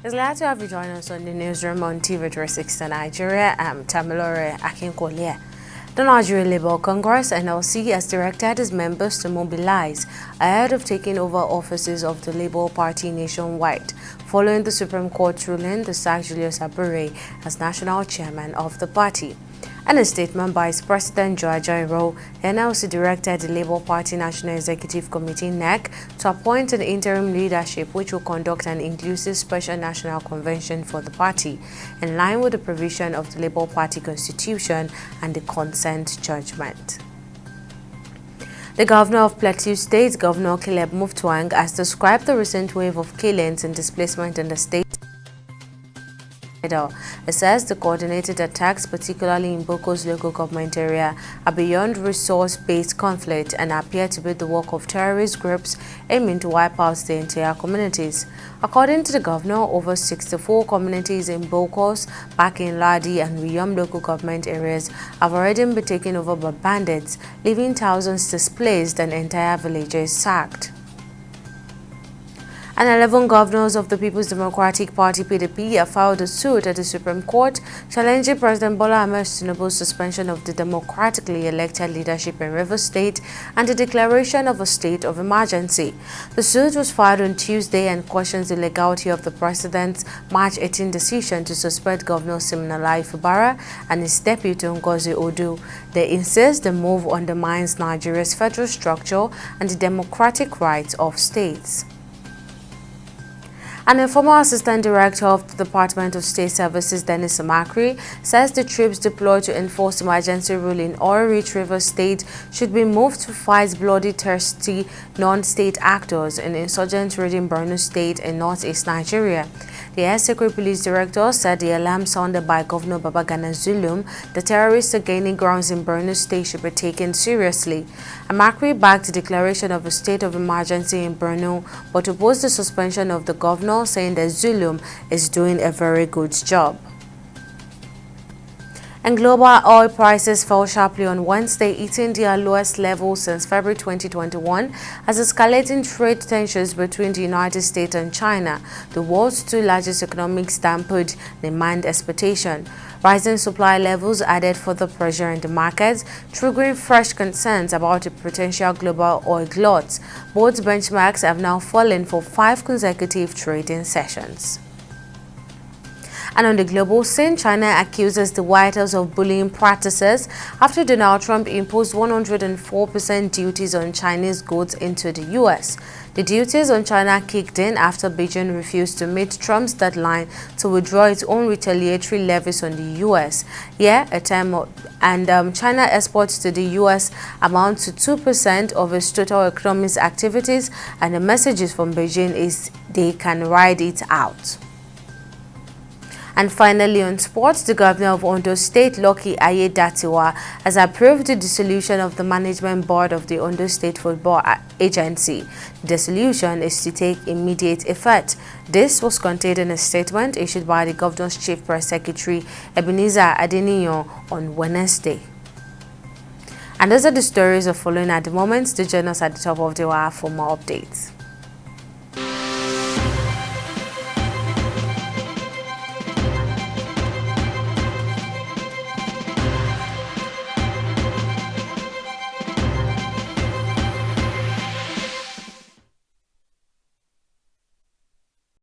It's glad to have you join us on the newsroom on TV 360 Nigeria. I'm Tamilore Akinkolia. The Nigerian Labour Congress (NLC) has directed its members to mobilize ahead of taking over offices of the Labour Party nationwide, following the Supreme Court ruling to sack Julius Abure as national chairman of the party. In a statement by its President Joe Ajaero, the NLC directed the Labour Party National Executive Committee (NEC) to appoint an interim leadership which will conduct an inclusive special national convention for the party, in line with the provision of the Labour Party Constitution and the consent judgment. The governor of Plateau State, Governor Caleb Mutfwang, has described the recent wave of killings and displacement in the state. It says the coordinated attacks, particularly in Boko's local government area, are beyond resource-based conflict and appear to be the work of terrorist groups aiming to wipe out the entire communities. According to the governor, over 64 communities in Bokos, Bakin Ladi and Riyom local government areas have already been taken over by bandits, leaving thousands displaced and entire villages sacked. And 11 governors of the People's Democratic Party (PDP) have filed a suit at the Supreme Court challenging President Bola Ahmed Tinubu's suspension of the democratically elected leadership in Rivers State and the declaration of a state of emergency. The suit was filed on Tuesday and questions the legality of the president's March 18 decision to suspend Governor Siminalayi Fubara and his deputy Ngozi Odu. They insist the move undermines Nigeria's federal structure and the democratic rights of states. And a former Assistant Director of the Department of State Services, Dennis Amakri, says the troops deployed to enforce emergency rule in Oil-rich Rivers State should be moved to fight bloody-thirsty non-state actors in insurgent raiding Borno State in northeast Nigeria. The Air Secretary Police Director said the alarm sounded by Governor Babagana Zulum, the terrorists are gaining grounds in Borno State, should be taken seriously. Amakri backed the declaration of a state of emergency in Borno, but opposed the suspension of the governor, saying that Zulum is doing a very good job. And global oil prices fell sharply on Wednesday, hitting their lowest level since February 2021, as escalating trade tensions between the United States and China, the world's two largest economies, dampened demand expectation. Rising supply levels added further pressure in the markets, triggering fresh concerns about a potential global oil glut. Both benchmarks have now fallen for 5 consecutive trading sessions. And on the global scene, China accuses the White House of bullying practices after Donald Trump imposed 104% duties on Chinese goods into the U.S. The duties on China kicked in after Beijing refused to meet Trump's deadline to withdraw its own retaliatory levies on the U.S. China exports to the U.S. amount to 2% of its total economic activities, and the messages from Beijing is they can ride it out. And finally, on sports, the governor of Ondo State, Lucky Aiyedatiwa, has approved the dissolution of the management board of the Ondo State Football Agency. The dissolution is to take immediate effect. This was contained in a statement issued by the governor's chief press secretary, Ebenezer Adeniyo, on Wednesday. And those are the stories we're following at the moment. Do join us at the top of the hour for more updates.